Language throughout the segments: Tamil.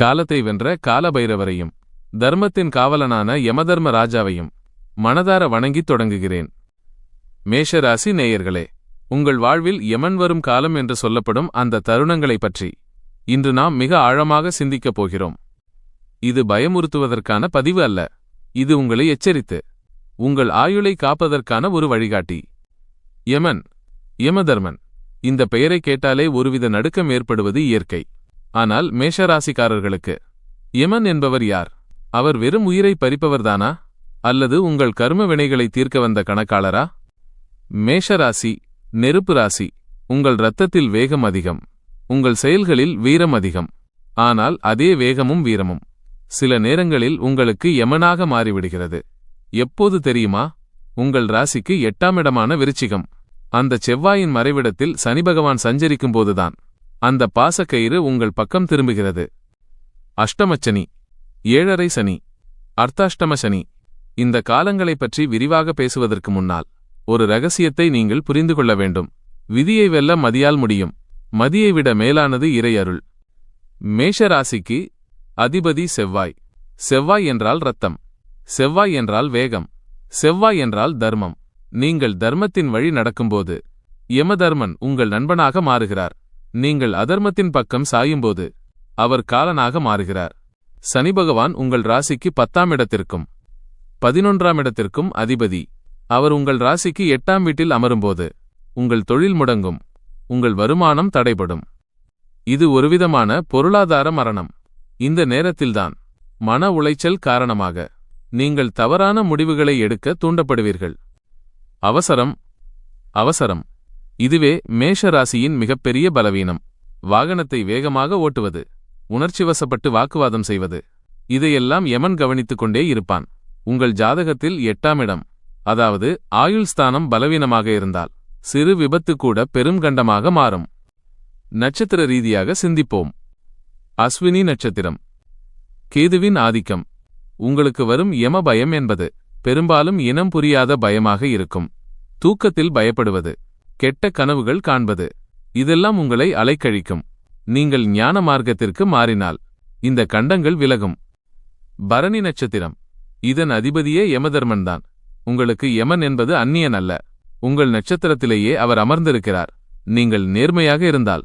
காலத்தை வென்ற காலபைரவரையும் தர்மத்தின் காவலனான யமதர்ம ராஜாவையும் மனதார வணங்கித் தொடங்குகிறேன். மேஷராசி நேயர்களே, உங்கள் வாழ்வில் யமன் வரும் காலம் என்று சொல்லப்படும் அந்த தருணங்களைப் பற்றி இன்று நாம் மிக ஆழமாக சிந்திக்கப் போகிறோம். இது பயமுறுத்துவதற்கான பதிவு அல்ல, இது உங்களை எச்சரித்து உங்கள் ஆயுளை காப்பதற்கான ஒரு வழிகாட்டி. யமன், யமதர்மன், இந்த பெயரை கேட்டாலே ஒருவித நடுக்கம் ஏற்படுவது இயற்கை. ஆனால் மேஷராசிக்காரர்களுக்கு யமன் என்பவர் யார்? அவர் வெறும் உயிரை பறிப்பவர்தானா, அல்லது உங்கள் கர்ம வினைகளை தீர்க்க வந்த கணக்காளரா? மேஷராசி நெருப்பு ராசி. உங்கள் இரத்தத்தில் வேகம் அதிகம், உங்கள் செயல்களில் வீரம் அதிகம். ஆனால் அதே வேகமும் வீரமும் சில நேரங்களில் உங்களுக்கு யமனாக மாறிவிடுகிறது. எப்போது தெரியுமா? உங்கள் ராசிக்கு 8ஆம் இடமான விருச்சிகம், அந்த செவ்வாயின் மறைவிடத்தில் சனி பகவான் சஞ்சரிக்கும்போதுதான் அந்த பாசக்கயிறு உங்கள் பக்கம் திரும்புகிறது. அஷ்டமச்சனி, 7.5 சனி, அர்த்தாஷ்டம சனி. இந்த காலங்களைப் பற்றி விரிவாக பேசுவதற்கு முன்னால் ஒரு ரகசியத்தை நீங்கள் புரிந்து கொள்ள வேண்டும். விதியை வெல்ல மதியால் முடியும், மதியை விட மேலானது இறை அருள். மேஷராசிக்கு அதிபதி செவ்வாய். செவ்வாய் என்றால் இரத்தம், செவ்வாய் என்றால் வேகம், செவ்வாய் என்றால் தர்மம். நீங்கள் தர்மத்தின் வழி நடக்கும்போது யமதர்மன் உங்கள் நண்பனாக மாறுகிறார். நீங்கள் அதர்மத்தின் பக்கம் சாயும்போது அவர் காலனாக மாறுகிறார். சனி பகவான் உங்கள் ராசிக்கு 10ஆம் இடத்திற்கும் 11ஆம் இடத்திற்கும் அதிபதி. அவர் உங்கள் ராசிக்கு 8ஆம் வீட்டில் அமரும்போது உங்கள் தொழில் முடங்கும், உங்கள் வருமானம் தடைபடும். இது ஒருவிதமான பொருளாதார மரணம். இந்த நேரத்தில்தான் மன உளைச்சல் காரணமாக நீங்கள் தவறான முடிவுகளை எடுக்க தூண்டப்படுவீர்கள். அவசரம், அவசரம். இதுவே மேஷ ராசியின் மிகப்பெரிய பலவீனம். வாகனத்தை வேகமாக ஓட்டுவது, உணர்ச்சிவசப்பட்டு வாக்குவாதம் செய்வது, இதையெல்லாம் யமன் கவனித்துக் கொண்டே இருப்பான். உங்கள் ஜாதகத்தில் 8ஆம் இடம், அதாவது ஆயுள் ஸ்தானம் பலவீனமாக இருந்தால் சிறு விபத்து கூட பெருங்கண்டமாக மாறும். நட்சத்திர ரீதியாக சிந்திப்போம். அஸ்வினி நட்சத்திரம். கேதுவின் ஆதிக்கம். உங்களுக்கு வரும் யம பயம் என்பது பெரும்பாலும் இனம் புரியாத பயமாக இருக்கும். தூக்கத்தில் பயப்படுவது, கெட்ட கனவுகள் காண்பது, இதெல்லாம் உங்களை அலைக்கழிக்கும். நீங்கள் ஞான மார்க்கத்திற்கு மாறினால் இந்த கண்டங்கள் விலகும். பரணி நட்சத்திரம். இதன் அதிபதியே யமதர்மன்தான். உங்களுக்கு யமன் என்பது அந்நியன் அல்ல, உங்கள் நட்சத்திரத்திலேயே அவர் அமர்ந்திருக்கிறார். நீங்கள் நேர்மையாக இருந்தால்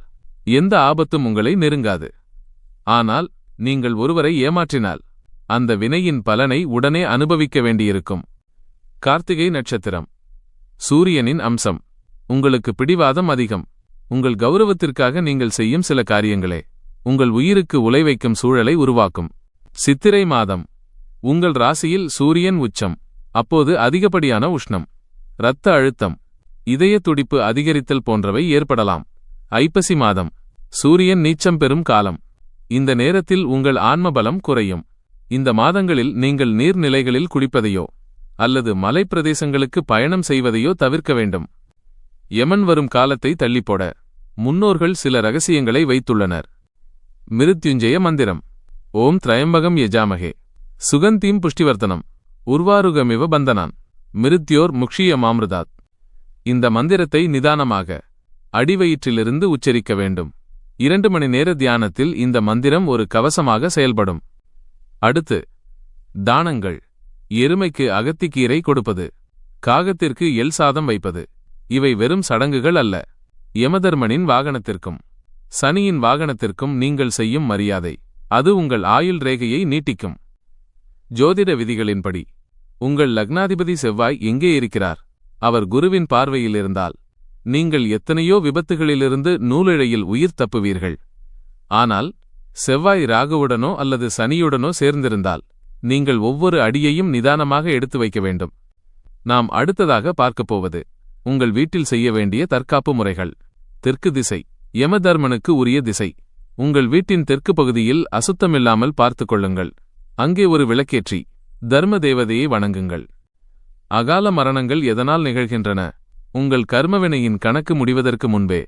எந்த ஆபத்தும் உங்களை நெருங்காது. ஆனால் நீங்கள் ஒருவரை ஏமாற்றினால் அந்த வினையின் பலனை உடனே அனுபவிக்க வேண்டியிருக்கும். கார்த்திகை நட்சத்திரம். சூரியனின் அம்சம். உங்களுக்கு பிடிவாதம் அதிகம். உங்கள் கௌரவத்திற்காக நீங்கள் செய்யும் சில காரியங்களே உங்கள் உயிருக்கு உலை வைக்கும் சூழலை உருவாக்கும். சித்திரை மாதம். உங்கள் ராசியில் சூரியன் உச்சம். அப்போது அதிகப்படியான உஷ்ணம், இரத்த அழுத்தம், இதய துடிப்பு அதிகரித்தல் போன்றவை ஏற்படலாம். ஐப்பசி மாதம். சூரியன் நீச்சம் பெறும் காலம். இந்த நேரத்தில் உங்கள் ஆன்மபலம் குறையும். இந்த மாதங்களில் நீங்கள் நீர்நிலைகளில் குளிப்பதையோ அல்லது மலைப்பிரதேசங்களுக்கு பயணம் செய்வதையோ தவிர்க்க வேண்டும். யமன் வரும் காலத்தை தள்ளிப்போட முன்னோர்கள் சில ரகசியங்களை வைத்துள்ளனர். மிருத்யுஞ்சய மந்திரம். ஓம் திரயம்பகம் யஜாமகே சுகந்தீம் புஷ்டிவர்த்தனம் உர்வாருகமிவ பந்தனான் மிருத்யோர் முக்ஷிய மாமிருதாத். இந்த மந்திரத்தை நிதானமாக அடிவயிற்றிலிருந்து உச்சரிக்க வேண்டும். 2 மணி நேர தியானத்தில் இந்த மந்திரம் ஒரு கவசமாக செயல்படும். அடுத்து தானங்கள். எருமைக்கு அகத்திக்கீரை கொடுப்பது, காகத்திற்கு எள் சாதம் வைப்பது, இவை வெறும் சடங்குகள் அல்ல. யமதர்மனின் வாகனத்திற்கும் சனியின் வாகனத்திற்கும் நீங்கள் செய்யும் மரியாதை. அது உங்கள் ஆயுள் ரேகையை நீட்டிக்கும். ஜோதிட விதிகளின்படி உங்கள் லக்னாதிபதி செவ்வாய் எங்கே இருக்கிறார்? அவர் குருவின் பார்வையில் இருந்தால் நீங்கள் எத்தனையோ விபத்துகளிலிருந்து நூலிழையில் உயிர் தப்புவீர்கள். ஆனால் செவ்வாய் ராகுவுடனோ அல்லது சனியுடனோ சேர்ந்திருந்தால் நீங்கள் ஒவ்வொரு அடியையும் நிதானமாக எடுத்து வைக்க வேண்டும். நாம் அடுத்ததாக பார்க்கப் போவது உங்கள் வீட்டில் செய்ய வேண்டிய தற்காப்பு முறைகள். தெற்கு திசை யமதர்மனுக்கு உரிய திசை. உங்கள் வீட்டின் தெற்கு பகுதியில் அசுத்தமில்லாமல் பார்த்து கொள்ளுங்கள். அங்கே ஒரு விளக்கேற்றி தர்ம தேவதையை வணங்குங்கள். அகால மரணங்கள் எதனால் நிகழ்கின்றன? உங்கள் கர்மவினையின் கணக்கு முடிவதற்கு முன்பே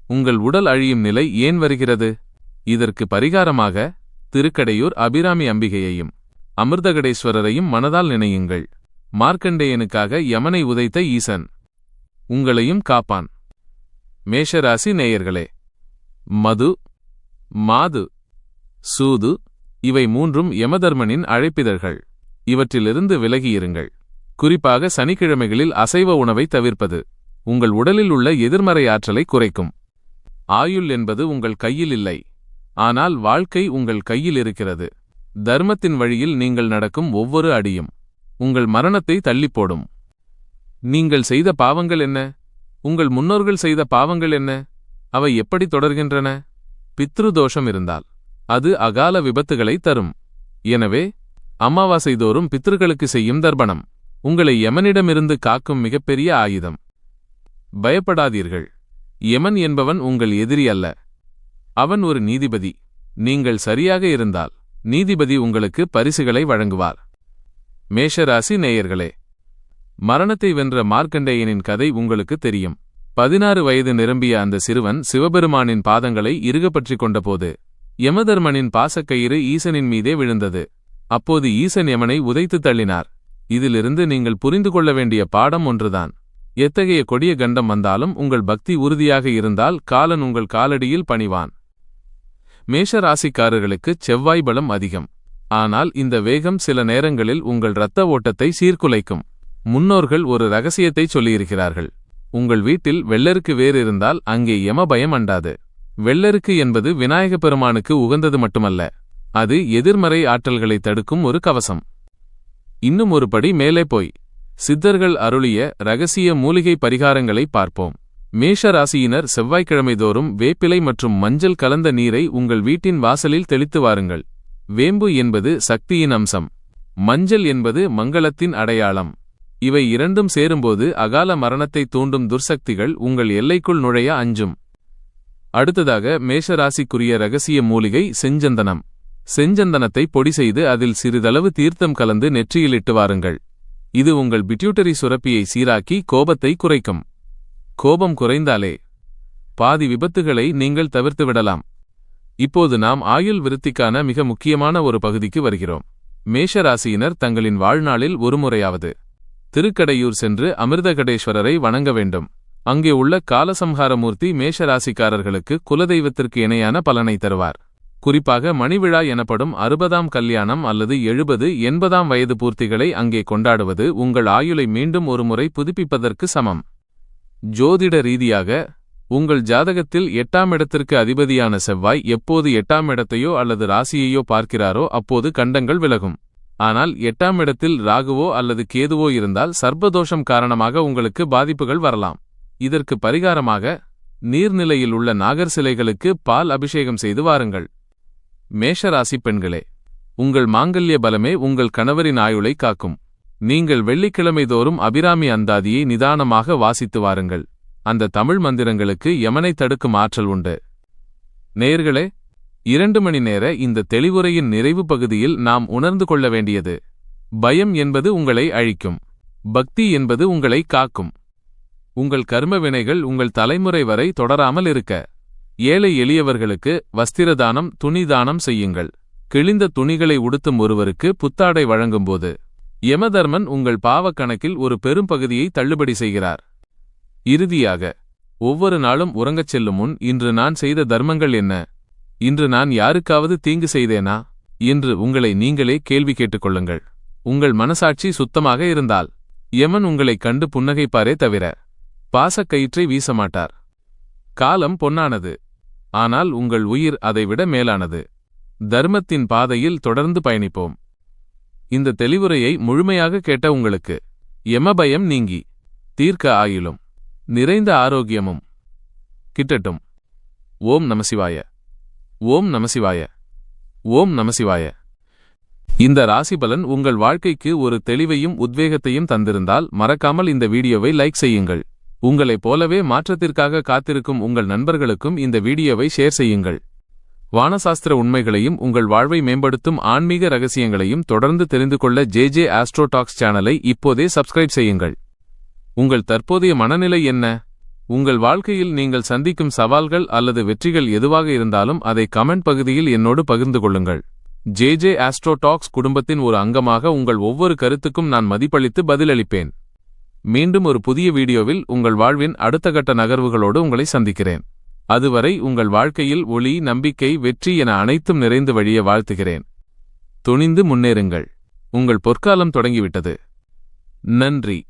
உங்கள் உடல் அழியும் நிலை ஏன் வருகிறது? இதற்கு பரிகாரமாக திருக்கடையூர் அபிராமி அம்பிகையையும் அமிர்தகடேஸ்வரரையும் மனதால் நினையுங்கள். மார்க்கண்டேயனுக்காக யமனை உதைத்த ஈசன் உங்களையும் காப்பான். மேஷராசி நேயர்களே, மது, மாது, சூது, இவை மூன்றும் யமதர்மனின் அழைப்பிதழ்கள். இவற்றிலிருந்து விலகியிருங்கள். குறிப்பாக சனிக்கிழமைகளில் அசைவ உணவை தவிர்ப்பது உங்கள் உடலில் உள்ள எதிர்மறை ஆற்றலை குறைக்கும். ஆயுள் என்பது உங்கள் கையில் இல்லை, ஆனால் வாழ்க்கை உங்கள் கையில் இருக்கிறது. தர்மத்தின் வழியில் நீங்கள் நடக்கும் ஒவ்வொரு அடியும் உங்கள் மரணத்தை தள்ளிப்போடும். நீங்கள் செய்த பாவங்கள் என்ன? உங்கள் முன்னோர்கள் செய்த பாவங்கள் என்ன? அவை எப்படி தொடர்கின்றன? பித்ருதோஷம் இருந்தால் அது அகால விபத்துகளை தரும். எனவே அமாவாசை தோறும் பித்ருக்களுக்கு செய்யும் தர்ப்பணம் உங்களை யமனிடமிருந்து காக்கும் மிகப்பெரிய ஆயுதம். பயப்படாதீர்கள். யமன் என்பவன் உங்கள் எதிரி அல்ல. அவன் ஒரு நீதிபதி. நீங்கள் சரியாக இருந்தால் நீதிபதி உங்களுக்கு பரிசுகளை வழங்குவார். மேஷராசி நேயர்களே, மரணத்தை வென்ற மார்க்கண்டேயனின் கதை உங்களுக்கு தெரியும். 16 வயது நிரம்பிய அந்த சிறுவன் சிவபெருமானின் பாதங்களை இறுகப்பற்றிக் கொண்டபோது யமதர்மனின் பாசக்கயிறு ஈசனின் மீதே விழுந்தது. அப்போது ஈசன் யமனை உதைத்து தள்ளினார். இதிலிருந்து நீங்கள் புரிந்து கொள்ள வேண்டிய பாடம் ஒன்றுதான். எத்தகைய கொடிய கண்டம் வந்தாலும் உங்கள் பக்தி உறுதியாக இருந்தால் காலன் உங்கள் காலடியில் பணிவான். மேஷ ராசிக்காரர்களுக்கு செவ்வாய் பலம் அதிகம். ஆனால் இந்த வேகம் சில நேரங்களில் உங்கள் இரத்த ஓட்டத்தை சீர்குலைக்கும். முன்னோர்கள் ஒரு ரகசியத்தை சொல்லியிருக்கிறார்கள். உங்கள் வீட்டில் வெள்ளருக்கு வேர் இருந்தால் அங்கே யம பயம் அண்டாது. வெள்ளருக்கு என்பது விநாயக பெருமானுக்கு உகந்தது மட்டுமல்ல, அது எதிர்மறை ஆற்றல்களை தடுக்கும் ஒரு கவசம். இன்னும் ஒரு படி மேலே போய் சித்தர்கள் அருளிய ரகசிய மூலிகை பரிகாரங்களை பார்ப்போம். மேஷ ராசியினர் செவ்வாய்க்கிழமை தோறும் வேப்பிலை மற்றும் மஞ்சள் கலந்த நீரை உங்கள் வீட்டின் வாசலில் தெளித்து வாருங்கள். வேம்பு என்பது சக்தியின் அம்சம், மஞ்சள் என்பது மங்களத்தின் அடையாளம். இவை இரண்டும் சேரும்போது அகால மரணத்தை தூண்டும் துர்சக்திகள் உங்கள் எல்லைக்குள் நுழைய அஞ்சும். அடுத்ததாக மேஷராசிக்குரிய ரகசிய மூலிகை செஞ்சந்தனம். செஞ்சந்தனத்தை பொடி செய்து அதில் சிறிதளவு தீர்த்தம் கலந்து நெற்றியிலிட்டு வாருங்கள். இது உங்கள் பிட்யூட்டரி சுரப்பியை சீராக்கி கோபத்தை குறைக்கும். கோபம் குறைந்தாலே பாதி விபத்துகளை நீங்கள் தவிர்த்துவிடலாம். இப்போது நாம் ஆயுள் விருத்திக்கான மிக முக்கியமான ஒரு பகுதிக்கு வருகிறோம். மேஷராசியினர் தங்களின் வாழ்நாளில் ஒருமுறையாவது திருக்கடையூர் சென்று அமிர்தகடேஸ்வரரை வணங்க வேண்டும். அங்கே உள்ள காலசம்ஹாரமூர்த்தி மேஷராசிக்காரர்களுக்கு குலதெய்வத்திற்கு இணையான பலனை தருவார். குறிப்பாக மணிவிழா எனப்படும் 60ஆம் கல்யாணம் அல்லது 70-80ஆம் வயது பூர்த்திகளை அங்கே கொண்டாடுவது உங்கள் ஆயுளை மீண்டும் ஒருமுறை புதுப்பிப்பதற்கு சமம். ஜோதிட ரீதியாக உங்கள் ஜாதகத்தில் 8ஆம் இடத்திற்கு அதிபதியான செவ்வாய் எப்போது 8ஆம் இடத்தையோ அல்லது ராசியையோ பார்க்கிறாரோ அப்போது கண்டங்கள் விலகும். ஆனால் 8ஆம் இடத்தில் ராகுவோ அல்லது கேதுவோ இருந்தால் சர்ப்பதோஷம் காரணமாக உங்களுக்கு பாதிப்புகள் வரலாம். இதற்கு பரிகாரமாக நீர்நிலையில் உள்ள நாகர் சிலைகளுக்கு பால் அபிஷேகம் செய்து வாருங்கள். மேஷராசி பெண்களே, உங்கள் மாங்கல்ய பலமே உங்கள் கணவரின் ஆயுளை காக்கும். நீங்கள் வெள்ளிக்கிழமை தோறும் அபிராமி அந்தாதியை நிதானமாக வாசித்து வாருங்கள். அந்த தமிழ் மந்திரங்களுக்கு யமனை தடுக்கும் ஆற்றல் உண்டு. நேயர்களே, 2 மணி நேர இந்த தெளிவுரையின் நிறைவு பகுதியில் நாம் உணர்ந்து கொள்ள வேண்டியது: பயம் என்பது உங்களை அழிக்கும், பக்தி என்பது உங்களை காக்கும். உங்கள் கர்ம வினைகள் உங்கள் தலைமுறை வரை தொடராமல் இருக்க ஏழை எளியவர்களுக்கு வஸ்திர தானம், துணி தானம் செய்யுங்கள். கிழிந்த துணிகளை உடுத்தும் ஒருவருக்கு புத்தாடை வழங்கும்போது யமதர்மன் உங்கள் பாவக் கணக்கில் ஒரு பெரும் பகுதியை தள்ளுபடி செய்கிறார். இறுதியாக, ஒவ்வொரு நாளும் உறங்கச் செல்லும் முன் இன்று நான் செய்த தர்மங்கள் என்ன, இன்று நான் யாருக்காவது தீங்கு செய்தேனா என்று உங்களை நீங்களே கேள்வி கேட்டுக்கொள்ளுங்கள். உங்கள் மனசாட்சி சுத்தமாக இருந்தால் யமன் உங்களைக் கண்டு புன்னகைப்பாரே தவிர பாசக்கயிற்றை வீசமாட்டார். காலம் பொன்னானது, ஆனால் உங்கள் உயிர் அதைவிட மேலானது. தர்மத்தின் பாதையில் தொடர்ந்து பயணிப்போம். இந்த தெளிவுரையை முழுமையாக கேட்ட உங்களுக்கு யமபயம் நீங்கி தீர்க்க ஆயுளும் நிறைந்த ஆரோக்கியமும் கிட்டட்டும். ஓம் நமசிவாய. ஓம் நமசிவாய. ஓம் நமசிவாய. இந்த ராசிபலன் உங்கள் வாழ்க்கைக்கு ஒரு தெளிவையும் உத்வேகத்தையும் தந்திருந்தால் மறக்காமல் இந்த வீடியோவை லைக் செய்யுங்கள். உங்களைப் போலவே மாற்றத்திற்காக காத்திருக்கும் உங்கள் நண்பர்களுக்கும் இந்த வீடியோவை ஷேர் செய்யுங்கள். வானசாஸ்திர உண்மைகளையும் உங்கள் வாழ்வை மேம்படுத்தும் ஆன்மீக ரகசியங்களையும் தொடர்ந்து தெரிந்து கொள்ள JJ ஆஸ்ட்ரோ டாக்ஸ் சேனலை இப்போதே சப்ஸ்கிரைப் செய்யுங்கள். உங்கள் தற்போதைய மனநிலை என்ன? உங்கள் வாழ்க்கையில் நீங்கள் சந்திக்கும் சவால்கள் அல்லது வெற்றிகள் எதுவாக இருந்தாலும் அதை கமெண்ட் பகுதியில் என்னோடு பகிர்ந்து கொள்ளுங்கள். JJ ஆஸ்ட்ரோ டாக்ஸ் குடும்பத்தின் ஒரு அங்கமாக உங்கள் ஒவ்வொரு கருத்துக்கும் நான் மதிப்பளித்து பதிலளிப்பேன். மீண்டும் ஒரு புதிய வீடியோவில் உங்கள் வாழ்வின் அடுத்த கட்ட நகர்வுகளோடு உங்களை சந்திக்கிறேன். அதுவரை உங்கள் வாழ்க்கையில் ஒளி, நம்பிக்கை, வெற்றி என அனைத்தும் நிறைந்து வழிய வாழ்த்துகிறேன். துணிந்து முன்னேறுங்கள். உங்கள் பொற்காலம் தொடங்கிவிட்டது. நன்றி.